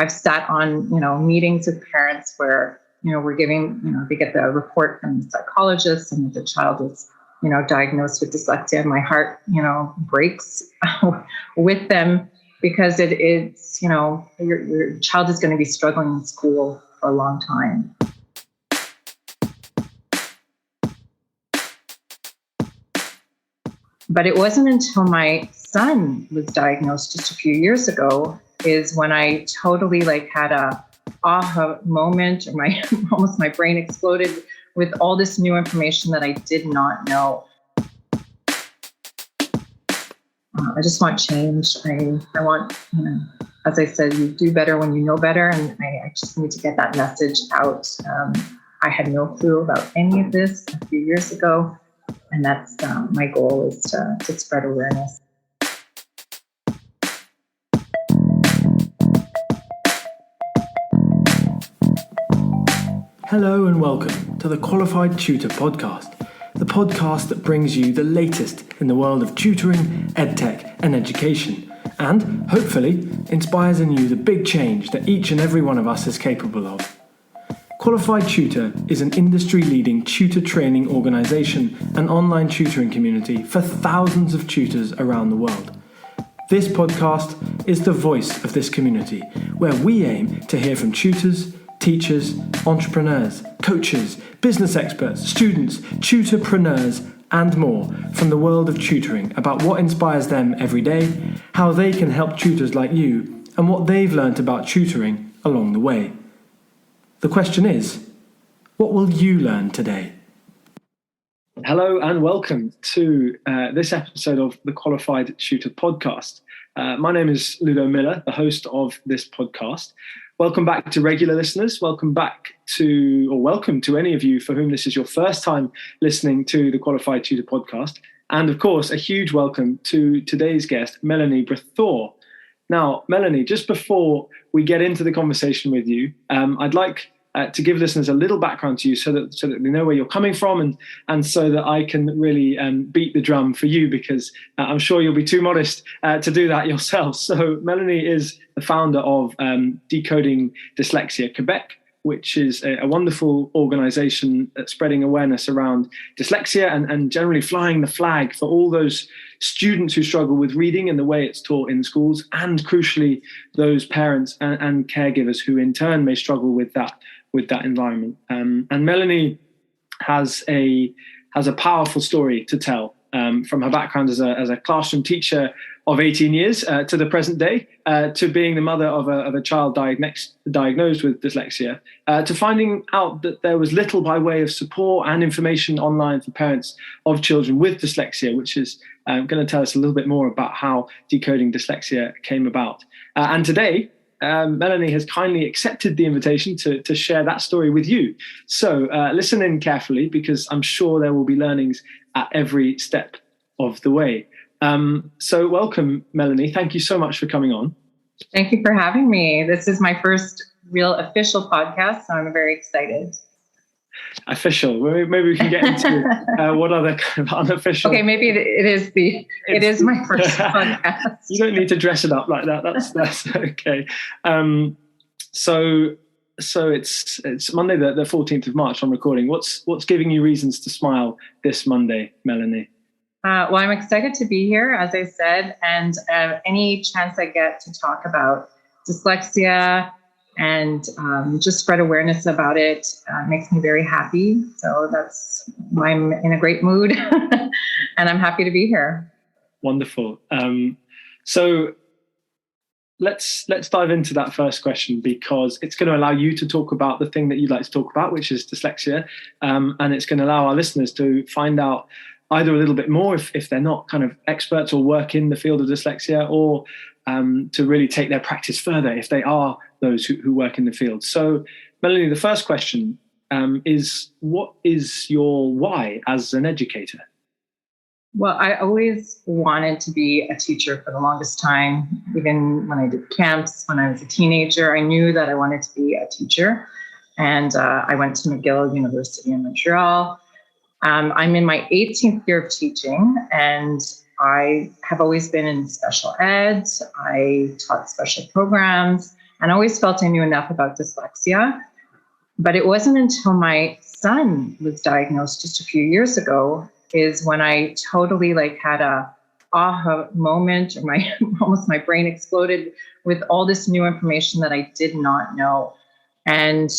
I've sat on, meetings with parents where, we're giving, they get the report from the psychologist and the child is, diagnosed with dyslexia, and my heart, breaks with them because it's, your child is going to be struggling in school for a long time. But it wasn't until my son was diagnosed just a few years ago is when I totally had a aha moment, or almost my brain exploded with all this new information that I did not know. I just want change. I want, as I said, you do better when you know better, and I just need to get that message out. I had no clue about any of this a few years ago, and that's my goal is to spread awareness. Hello and welcome to the Qualified Tutor Podcast, the podcast that brings you the latest in the world of tutoring, edtech and education, and hopefully inspires in you the big change that each and every one of us is capable of. Qualified Tutor is an industry-leading tutor training organisation and online tutoring community for thousands of tutors around the world. This podcast is the voice of this community, where we aim to hear from tutors, teachers, entrepreneurs, coaches, business experts, students, tutorpreneurs, and more from the world of tutoring about what inspires them every day, how they can help tutors like you, and what they've learnt about tutoring along the way. The question is, what will you learn today? Hello and welcome to this episode of the Qualified Tutor Podcast. My name is Ludo Miller, the host of this podcast. Welcome back to regular listeners. Welcome to any of you for whom this is your first time listening to the Qualified Tutor Podcast. And of course, a huge welcome to today's guest, Melanie Brethour. Now, Melanie, just before we get into the conversation with you, I'd like to give listeners a little background to you so that they know where you're coming from and so that I can really beat the drum for you, because I'm sure you'll be too modest to do that yourself. So Melanie is the founder of Decoding Dyslexia Quebec, which is a wonderful organisation that's spreading awareness around dyslexia and generally flying the flag for all those students who struggle with reading and the way it's taught in schools, and crucially, those parents and caregivers who in turn may struggle with that environment. And Melanie has a powerful story to tell from her background as a classroom teacher of 18 years to the present day, to being the mother of a child diagnosed with dyslexia, to finding out that there was little by way of support and information online for parents of children with dyslexia, which is going to tell us a little bit more about how Decoding Dyslexia came about. And today, Melanie has kindly accepted the invitation to share that story with you. So listen in carefully, because I'm sure there will be learnings at every step of the way. So welcome, Melanie. Thank you so much for coming on. Thank you for having me. This is my first real official podcast, so I'm very excited. Official. Maybe we can get into what other kind of unofficial. Okay, maybe it is my first podcast. You don't need to dress it up like that. That's okay. So it's Monday the 14th of March. I'm recording. What's giving you reasons to smile this Monday, Melanie? Well, I'm excited to be here, as I said, and any chance I get to talk about dyslexia and just spread awareness about it makes me very happy. So that's why I'm in a great mood and I'm happy to be here. Wonderful. So let's dive into that first question, because it's going to allow you to talk about the thing that you'd like to talk about, which is dyslexia. And it's going to allow our listeners to find out either a little bit more if they're not kind of experts or work in the field of dyslexia, or to really take their practice further if they are those who work in the field. So, Melanie, the first question is, what is your why as an educator? Well, I always wanted to be a teacher for the longest time. Even when I did camps, when I was a teenager, I knew that I wanted to be a teacher. And I went to McGill University in Montreal. I'm in my 18th year of teaching, and I have always been in special ed. I taught special programs, and I always felt I knew enough about dyslexia. But it wasn't until my son was diagnosed just a few years ago is when I totally like had a aha moment, or my almost my brain exploded with all this new information that I did not know. And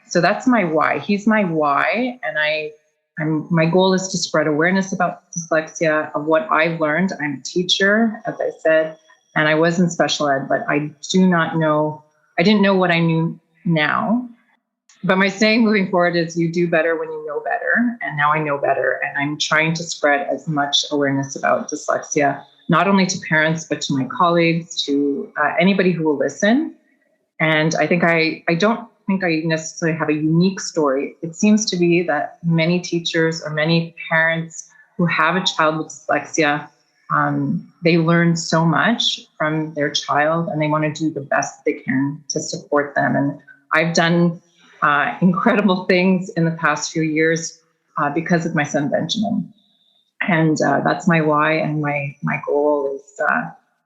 so that's my why. He's my why, and my goal is to spread awareness about dyslexia, of what I've learned. I'm a teacher, as I said, and I was in special ed, but I didn't know what I knew now. But my saying moving forward is you do better when you know better. And now I know better. And I'm trying to spread as much awareness about dyslexia, not only to parents, but to my colleagues, to anybody who will listen. And I think I don't think I necessarily have a unique story. It seems to be that many teachers or many parents who have a child with dyslexia, they learn so much from their child, and they want to do the best they can to support them. And I've done incredible things in the past few years because of my son Benjamin, and that's my why. And my goal is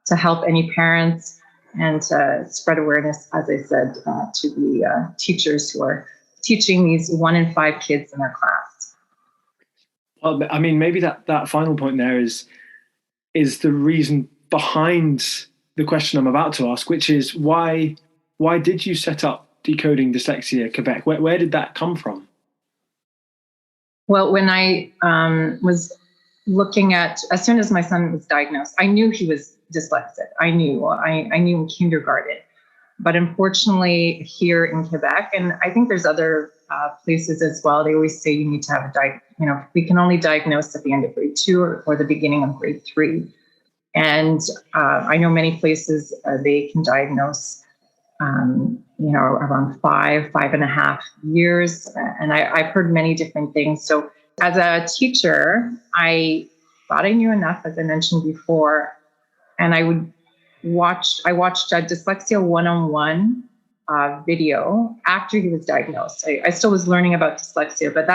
to help any parents and to spread awareness, as I said, to the teachers who are teaching these 1 in 5 kids in their class. Well, I mean, maybe that final point there is the reason behind the question I'm about to ask, which is why did you set up Decoding Dyslexia Quebec? Where did that come from? Well, when I was looking at, as soon as my son was diagnosed, I knew he was dyslexic. I knew in kindergarten. But unfortunately, here in Quebec, and I think there's other places as well, they always say you need to have we can only diagnose at the end of grade 2 or the beginning of grade 3. And I know many places they can diagnose around 5.5 years. And I've heard many different things. So as a teacher, I thought I knew enough, as I mentioned before, and I watched a Dyslexia 101 video after he was diagnosed. I still was learning about dyslexia, but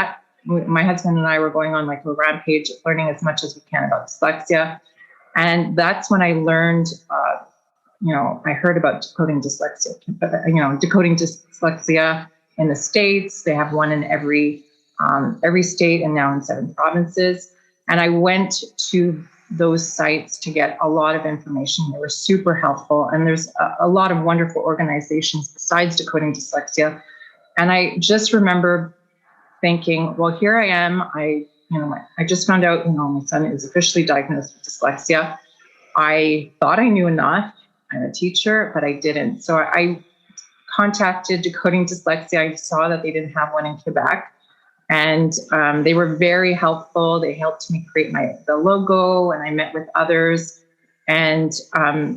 my husband and I were going on like a rampage, learning as much as we can about dyslexia. And that's when I learned, I heard about decoding dyslexia, decoding dyslexia in the States. They have one in every state, and now in 7 provinces. And I went to those sites to get a lot of information. They were super helpful. And there's a lot of wonderful organizations besides Decoding Dyslexia. And I just remember thinking, well, here I am. I just found out, my son is officially diagnosed with dyslexia. I thought I knew enough. I'm a teacher, but I didn't. So I contacted Decoding Dyslexia. I saw that they didn't have one in Quebec. And they were very helpful. They helped me create the logo, and I met with others. And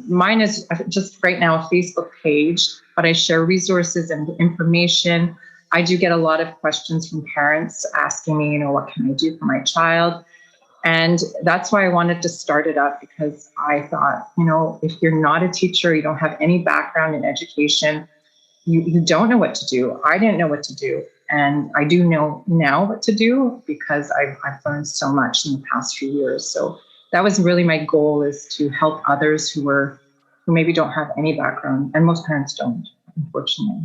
mine is just right now a Facebook page, but I share resources and information. I do get a lot of questions from parents asking me, what can I do for my child? And that's why I wanted to start it up, because I thought, if you're not a teacher, you don't have any background in education, you don't know what to do. I didn't know what to do. And I do know now what to do, because I've learned so much in the past few years. So that was really my goal, is to help others who maybe don't have any background, and most parents don't, unfortunately.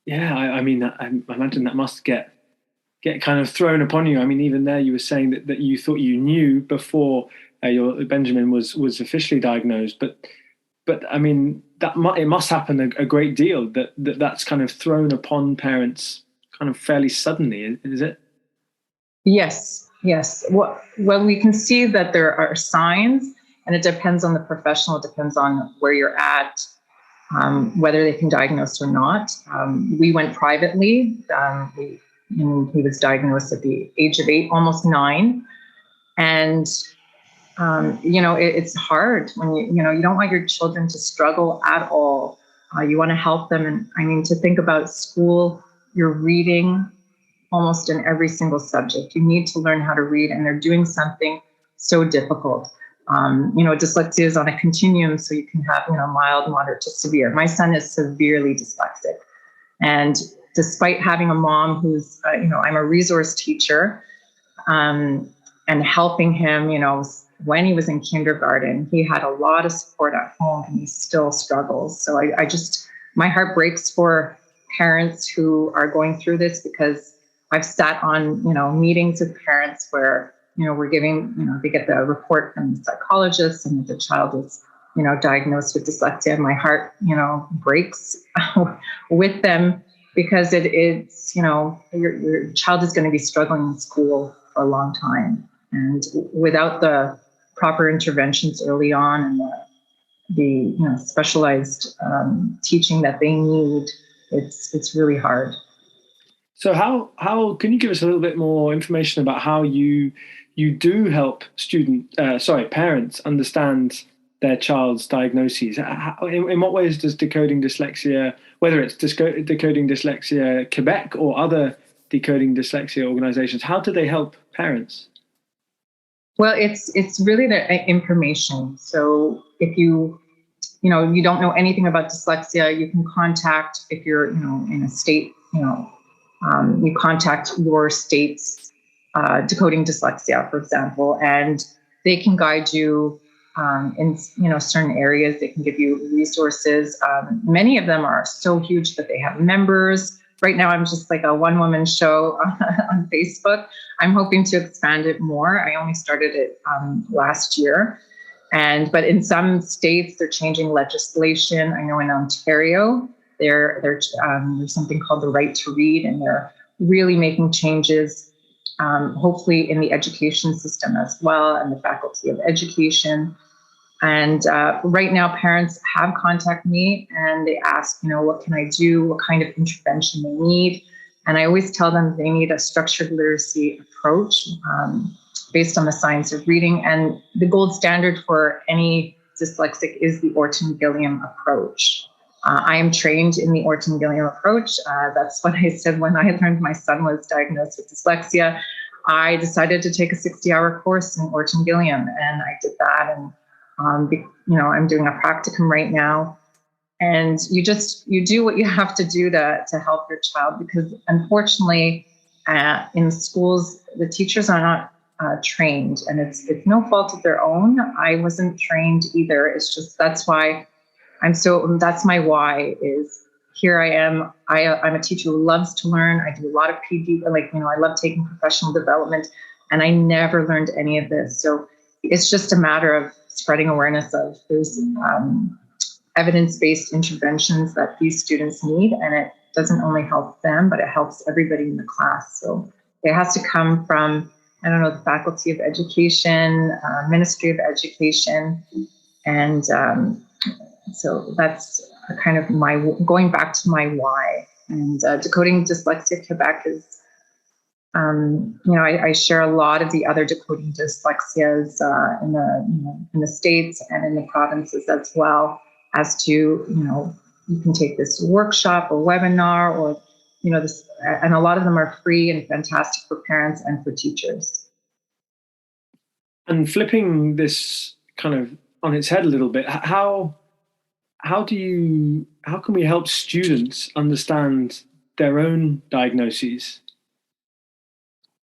Yeah, I mean, I imagine that must get kind of thrown upon you. I mean, even there, you were saying that you thought you knew before your Benjamin was officially diagnosed, but I mean, it must happen a great deal that's kind of thrown upon parents kind of fairly suddenly, is it? Yes. Well, we can see that there are signs, and it depends on the professional. It depends on where you're at, whether they can diagnose or not. We went privately. He was diagnosed at the age of 8, almost 9. And, it's hard when you don't want your children to struggle at all. You want to help them. And I mean, to think about school, you're reading almost in every single subject. You need to learn how to read, and they're doing something so difficult. Dyslexia is on a continuum, so you can have, mild, moderate to severe. My son is severely dyslexic. And despite having a mom who's, I'm a resource teacher, and helping him, when he was in kindergarten, he had a lot of support at home, and he still struggles. So I just my heart breaks for parents who are going through this, because I've sat on, meetings with parents where, we're giving, they get the report from the psychologist and the child is, diagnosed with dyslexia, and my heart, breaks with them, because it's, your child is going to be struggling in school for a long time. And without the proper interventions early on and the specialized teaching that they need, it's really hard. So how can you give us a little bit more information about how you do help parents understand their child's diagnoses? In what ways does Decoding Dyslexia, whether it's Decoding Dyslexia Quebec or other Decoding Dyslexia organizations, how do they help parents? Well, it's really the information. So if you don't know anything about dyslexia, you can contact, if you're in a state, you contact your state's Decoding Dyslexia, for example, and they can guide you in certain areas. They can give you resources. Many of them are so huge that they have members. Right now, I'm just like a one-woman show on Facebook. I'm hoping to expand it more. I only started it last year, but in some states they're changing legislation. I know in Ontario there's something called the right to read, and they're really making changes. Hopefully in the education system as well, and the faculty of education. And right now, parents have contacted me and they ask, what can I do? What kind of intervention they need? And I always tell them they need a structured literacy approach based on the science of reading. And the gold standard for any dyslexic is the Orton-Gilliam approach. I am trained in the Orton-Gilliam approach. That's what I said when I learned my son was diagnosed with dyslexia. I decided to take a 60-hour course in Orton-Gilliam, and I did that. And I'm doing a practicum right now. And you do what you have to do to help your child, because unfortunately, in schools, the teachers are not trained, and it's no fault of their own. I wasn't trained either. It's just that's why. That's my why is here I am. I'm a teacher who loves to learn. I do a lot of PD, I love taking professional development, and I never learned any of this. So it's just a matter of spreading awareness of those evidence-based interventions that these students need. And it doesn't only help them, but it helps everybody in the class. So it has to come from, the Faculty of Education, Ministry of Education, and so that's kind of going back to my why. And Decoding Dyslexia Quebec is, I share a lot of the other decoding dyslexias in the states and in the provinces as well, as to, you can take this workshop or webinar or, this, and a lot of them are free and fantastic for parents and for teachers. And flipping this kind of on its head a little bit, how can we help students understand their own diagnoses?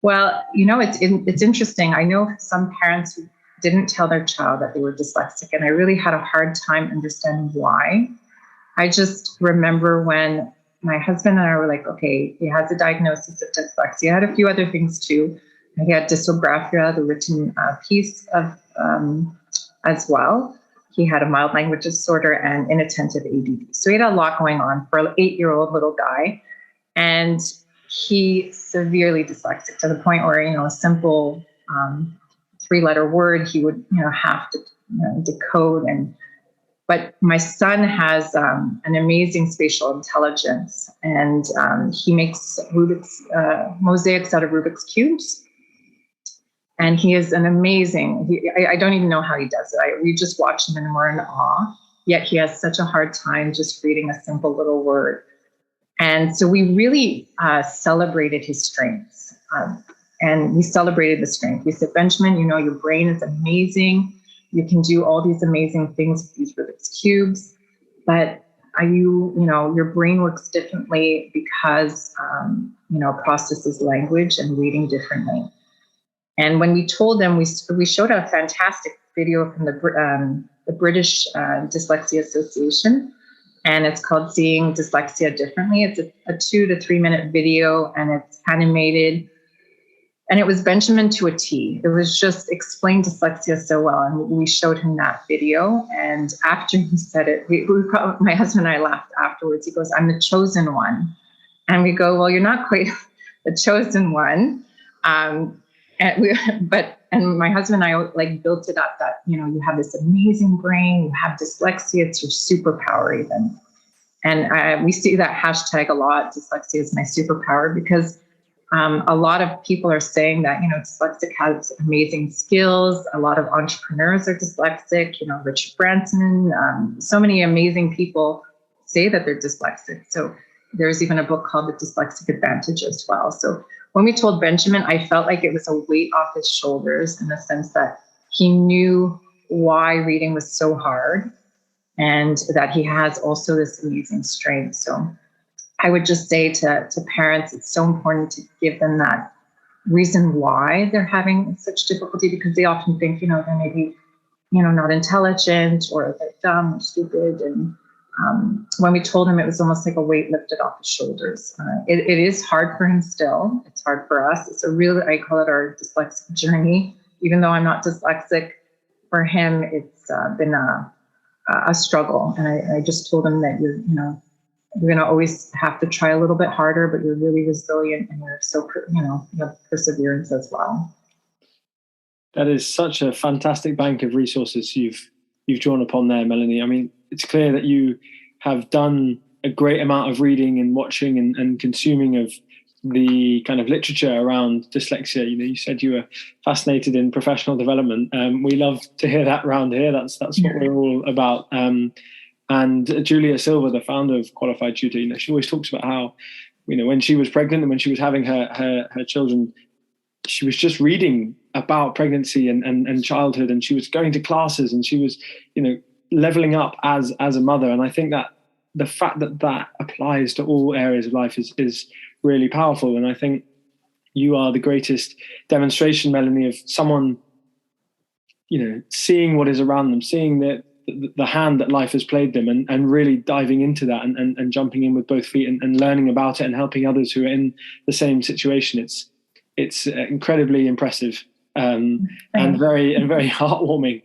Well, it's interesting. I know some parents who didn't tell their child that they were dyslexic, and I really had a hard time understanding why. I just remember when my husband and I were like, okay, he has a diagnosis of dyslexia. He had a few other things too. He had dysgraphia, the written piece of as well. He had a mild language disorder and inattentive ADD. So he had a lot going on for an 8-year-old little guy. And he severely dyslexic to the point where, a simple 3-letter word, he would, have to decode. But my son has an amazing spatial intelligence, and he makes mosaics out of Rubik's cubes. And he is an amazing, I don't even know how he does it. We just watch him and we're in awe, yet he has such a hard time just reading a simple little word. And so we really celebrated his strengths. And we celebrated the strength. We said, Benjamin, your brain is amazing. You can do all these amazing things with these Rubik's cubes, but your brain works differently because, processes language and reading differently. And when we told them, we showed a fantastic video from the British Dyslexia Association, and it's called Seeing Dyslexia Differently. It's a 2 to 3 minute video, and it's animated. And it was Benjamin to a T. It was just explained dyslexia so well. And we showed him that video. And after he said it, my husband and I laughed afterwards. He goes, "I'm the chosen one." And we go, "Well, you're not quite the chosen one." And my husband and I like built it up that, you have this amazing brain, you have dyslexia, it's your superpower even. And we see that hashtag a lot, dyslexia is my superpower, because a lot of people are saying that, dyslexic has amazing skills. A lot of entrepreneurs are dyslexic, Richard Branson, so many amazing people say that they're dyslexic. So there's even a book called The Dyslexic Advantage as well. So when we told Benjamin, I felt like it was a weight off his shoulders in the sense that he knew why reading was so hard and that he has also this amazing strength. So I would just say to parents, it's so important to give them that reason why they're having such difficulty, because they often think, they're maybe, not intelligent or they're dumb or stupid. And when we told him, it was almost like a weight lifted off his shoulders. It is hard for him still. It's hard for us. It's I call it our dyslexic journey. Even though I'm not dyslexic, for him, it's been a struggle. And I just told him that you're going to always have to try a little bit harder, but you're really resilient and you're so, you have perseverance as well. That is such a fantastic bank of resources you've drawn upon there, Melanie. I mean, it's clear that you have done a great amount of reading and watching and consuming of the kind of literature around dyslexia. You said you were fascinated in professional development. We love to hear that around here. That's what we're all about. And Julia Silver, the founder of Qualified Tutor, she always talks about how, when she was pregnant and when she was having her children, she was just reading about pregnancy and childhood, and she was going to classes, and she was, leveling up as a mother. And I think that the fact that applies to all areas of life is really powerful. And I think you are the greatest demonstration, Melanie, of someone, seeing what is around them, seeing the hand that life has played them, and really diving into that and jumping in with both feet and learning about it and helping others who are in the same situation. It's incredibly impressive and very heartwarming.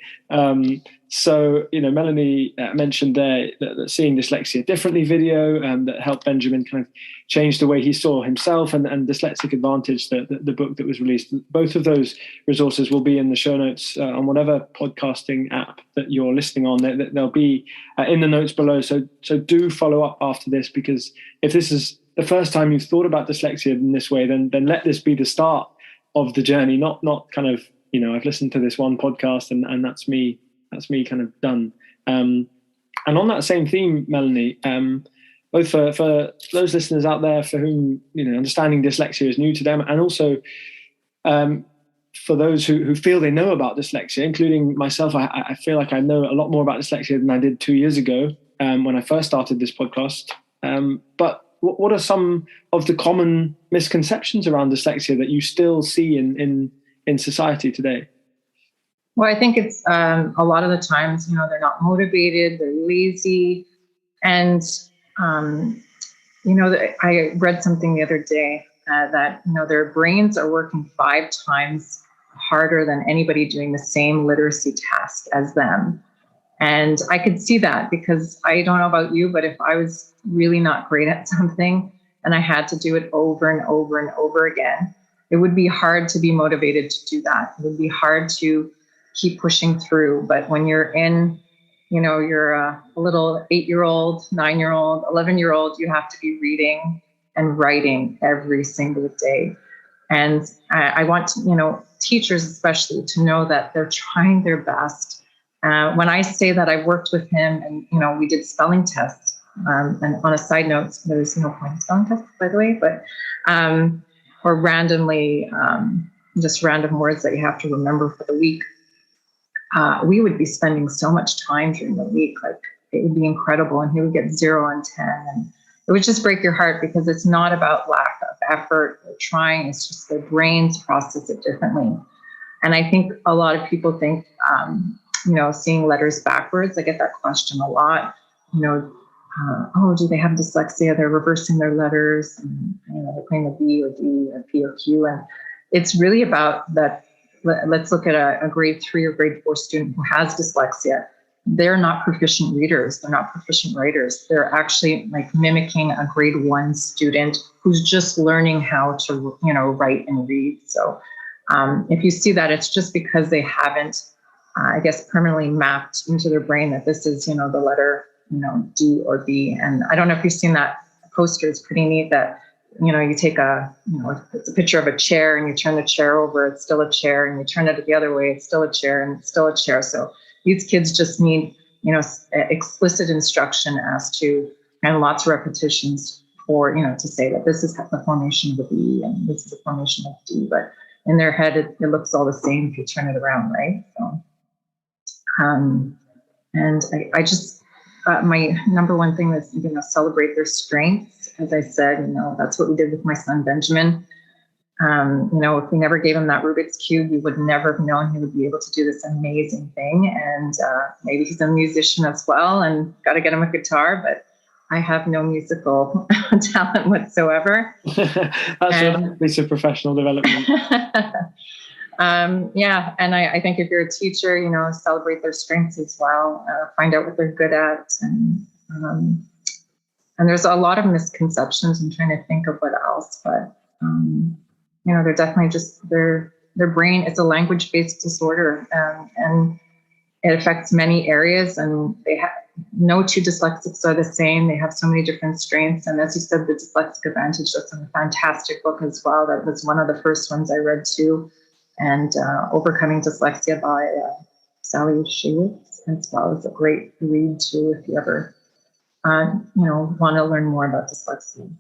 So, Melanie mentioned there that Seeing Dyslexia Differently video that helped Benjamin kind of change the way he saw himself, and Dyslexic Advantage, the book that was released. Both of those resources will be in the show notes on whatever podcasting app that you're listening on. They'll be in the notes below. So do follow up after this, because if this is the first time you've thought about dyslexia in this way, then let this be the start of the journey, not kind of, I've listened to this one podcast and that's me kind of done. And on that same theme, Melanie, both for those listeners out there for whom, understanding dyslexia is new to them, and also for those who feel they know about dyslexia, including myself, I feel like I know a lot more about dyslexia than I did 2 years ago when I first started this podcast. But what are some of the common misconceptions around dyslexia that you still see in society today? Well, I think it's a lot of the times, they're not motivated, they're lazy. And, I read something the other day that, their brains are working 5 times harder than anybody doing the same literacy task as them. And I could see that, because I don't know about you, but if I was really not great at something and I had to do it over and over and over again, it would be hard to be motivated to do that. It would be hard to keep pushing through. But when you're in, you're a little 8-year-old, 9-year-old, 11-year-old, you have to be reading and writing every single day. And I want, teachers especially to know that they're trying their best. When I say that I worked with him and, we did spelling tests, and on a side note, there's no point in spelling tests, by the way, but, or randomly, just random words that you have to remember for the week. We would be spending so much time during the week, like it would be incredible. And he would get 0 on 10. And it would just break your heart, because it's not about lack of effort or trying. It's just their brains process it differently. And I think a lot of people think, seeing letters backwards, I get that question a lot. do they have dyslexia? They're reversing their letters, and they're putting a B or D or P or Q, and it's really about that. Let's look at a grade 3 or grade 4 student who has dyslexia. They're not proficient readers. They're not proficient writers. They're actually like mimicking a grade 1 student who's just learning how to, write and read. So if you see that, it's just because they haven't, I guess, permanently mapped into their brain that this is, the letter, D or B. And I don't know if you've seen that poster. It's pretty neat that, you take it's a picture of a chair and you turn the chair over, it's still a chair, and you turn it the other way, it's still a chair, and it's still a chair. So these kids just need, explicit instruction as to, and lots of repetitions for, to say that this is the formation of the B and this is the formation of D. But in their head, it looks all the same if you turn it around, right? So, and I just, my number one thing is, celebrate their strengths. As I said, that's what we did with my son, Benjamin. If we never gave him that Rubik's Cube, we would never have known he would be able to do this amazing thing. And maybe he's a musician as well, and got to get him a guitar, but I have no musical talent whatsoever. That's a piece of professional development. And I think if you're a teacher, celebrate their strengths as well, find out what they're good at. And there's a lot of misconceptions. I'm trying to think of what else, but, they're definitely just their brain. It's a language-based disorder, and it affects many areas, and no two dyslexics are the same. They have so many different strengths. And as you said, the Dyslexic Advantage, that's a fantastic book as well. That was one of the first ones I read too. And Overcoming Dyslexia by Sally Shewitz as well is a great read too if you ever want to learn more about dyslexia.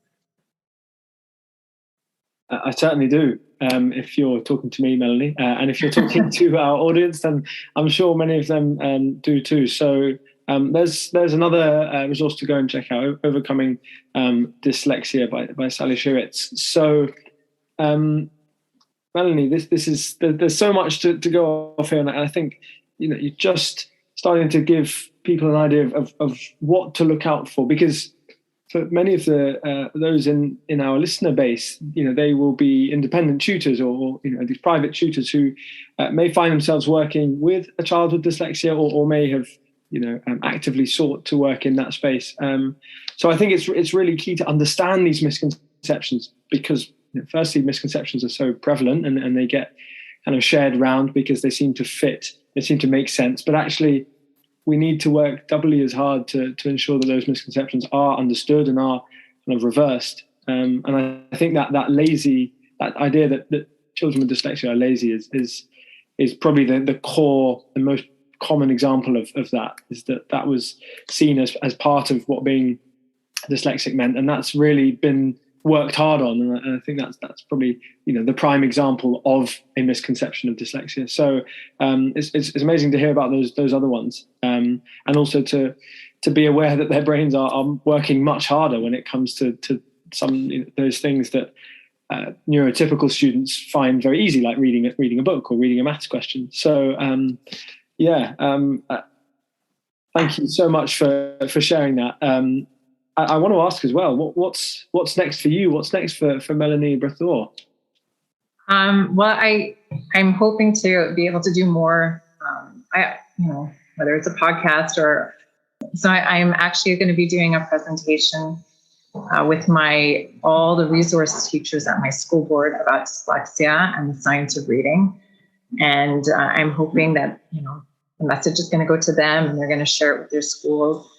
I certainly do. If you're talking to me, Melanie, and if you're talking to our audience, then I'm sure many of them do too. So there's another resource to go and check out: Overcoming Dyslexia by Sally Shewitz. So. Melanie, this is there's so much to go off here, and I think you're just starting to give people an idea of what to look out for, because for many of the those in our listener base, they will be independent tutors or these private tutors who may find themselves working with a child with dyslexia or may have actively sought to work in that space. So I think it's really key to understand these misconceptions, because firstly, misconceptions are so prevalent and they get kind of shared around because they seem to fit, they seem to make sense. But actually, we need to work doubly as hard to ensure that those misconceptions are understood and are kind of reversed. And I think that idea that children with dyslexia are lazy is probably the core, the most common example of that, is that was seen as part of what being dyslexic meant, and that's really been worked hard on, and I think that's probably the prime example of a misconception of dyslexia. So it's amazing to hear about those other ones, and also to be aware that their brains are working much harder when it comes to some those things that neurotypical students find very easy, like reading a book or reading a maths question. So thank you so much for sharing that. I want to ask as well, what's next for you? What's next for Melanie Brethour? Well, I'm hoping to be able to do more. Whether it's a podcast or so, I'm actually going to be doing a presentation with all the resource teachers at my school board about dyslexia and the science of reading, and I'm hoping that the message is going to go to them, and they're going to share it with their schools.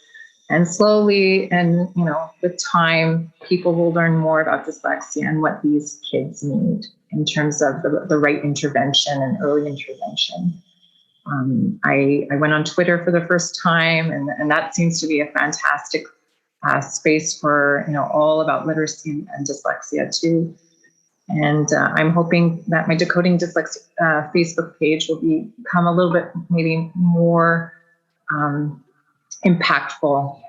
And slowly, and with time, people will learn more about dyslexia and what these kids need in terms of the right intervention and early intervention. I went on Twitter for the first time, and that seems to be a fantastic space for all about literacy and dyslexia too. And I'm hoping that my Decoding Dyslexia Facebook page will become a little bit maybe more impactful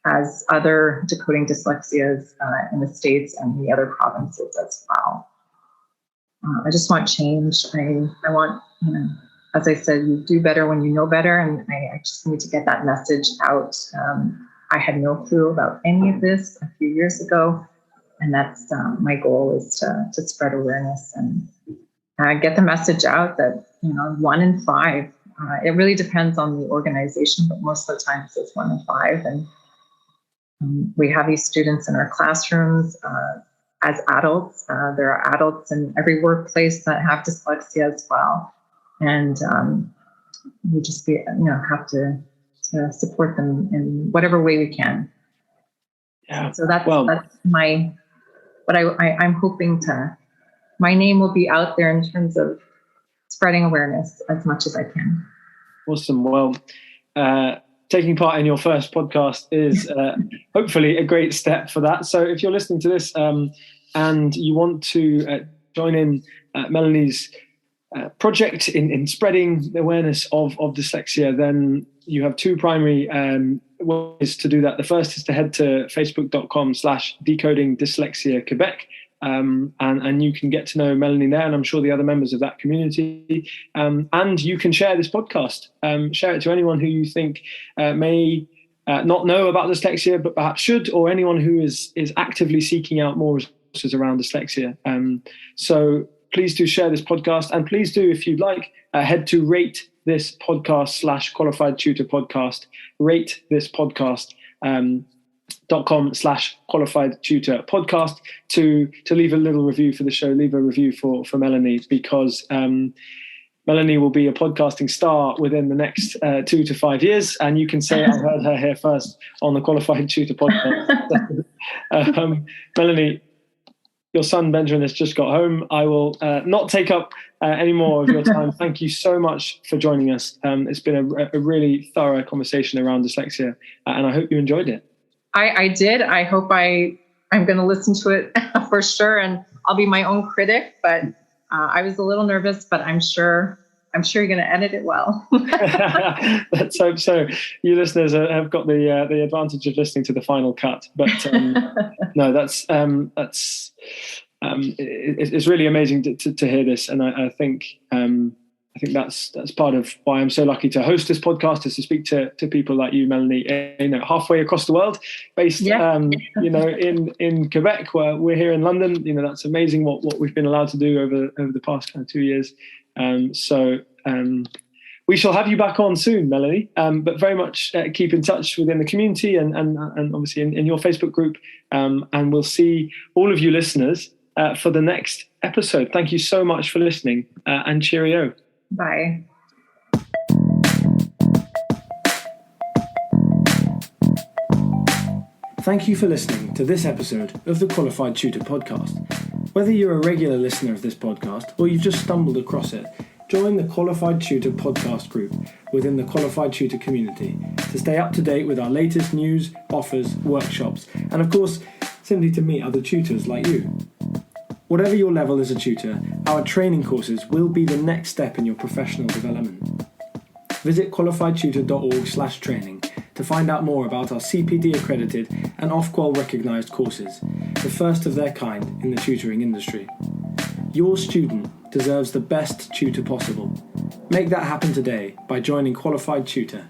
as other decoding dyslexias in the States and the other provinces as well. I just want change. I want, as I said, you do better when you know better, and I just need to get that message out. I had no clue about any of this a few years ago. And that's my goal, is to spread awareness and get the message out that, 1 in 5, it really depends on the organization, but most of the times it's 1 in 5. And we have these students in our classrooms as adults. There are adults in every workplace that have dyslexia as well. And we just have to support them in whatever way we can. Yeah. So that's what I'm hoping my name will be out there in terms of spreading awareness as much as I can. Awesome. Well, taking part in your first podcast is hopefully a great step for that. So if you're listening to this and you want to join in Melanie's project in spreading the awareness of dyslexia, then you have 2 primary ways to do that. The first is to head to facebook.com/Decoding Dyslexia Quebec. And you can get to know Melanie there, and I'm sure the other members of that community. And you can share this podcast. Share it to anyone who you think may not know about dyslexia, but perhaps should, or anyone who is actively seeking out more resources around dyslexia. So please do share this podcast, and please do, if you'd like, head to rate this podcast /qualified tutor podcast, rate this podcast. .com/qualified tutor podcast to leave a little review for the show, leave a review for Melanie, because Melanie will be a podcasting star within the next 2 to 5 years, and you can say I heard her here first on the Qualified Tutor podcast. Melanie, your son Benjamin has just got home. I will not take up any more of your time. Thank you so much for joining us. It's been a really thorough conversation around dyslexia, and I hope you enjoyed it. I did. I hope I'm going to listen to it for sure, and I'll be my own critic. But I was a little nervous, but I'm sure you're going to edit it well. Let's hope so. You listeners have got the advantage of listening to the final cut. But no, it's really amazing to hear this, and I think. I think that's part of why I'm so lucky to host this podcast, is to speak to people like you, Melanie, halfway across the world, based, in Quebec, where we're here in London. That's amazing what we've been allowed to do over the past kind of 2 years. So we shall have you back on soon, Melanie. But very much keep in touch within the community and obviously in your Facebook group. And we'll see all of you listeners for the next episode. Thank you so much for listening, and cheerio. Bye. Thank you for listening to this episode of the Qualified Tutor Podcast. Whether you're a regular listener of this podcast or you've just stumbled across it, join the Qualified Tutor Podcast group within the Qualified Tutor community to stay up to date with our latest news, offers, workshops, and of course, simply to meet other tutors like you. Whatever your level as a tutor, our training courses will be the next step in your professional development. Visit qualifiedtutor.org/training to find out more about our CPD accredited and Ofqual recognised courses, the first of their kind in the tutoring industry. Your student deserves the best tutor possible. Make that happen today by joining Qualified Tutor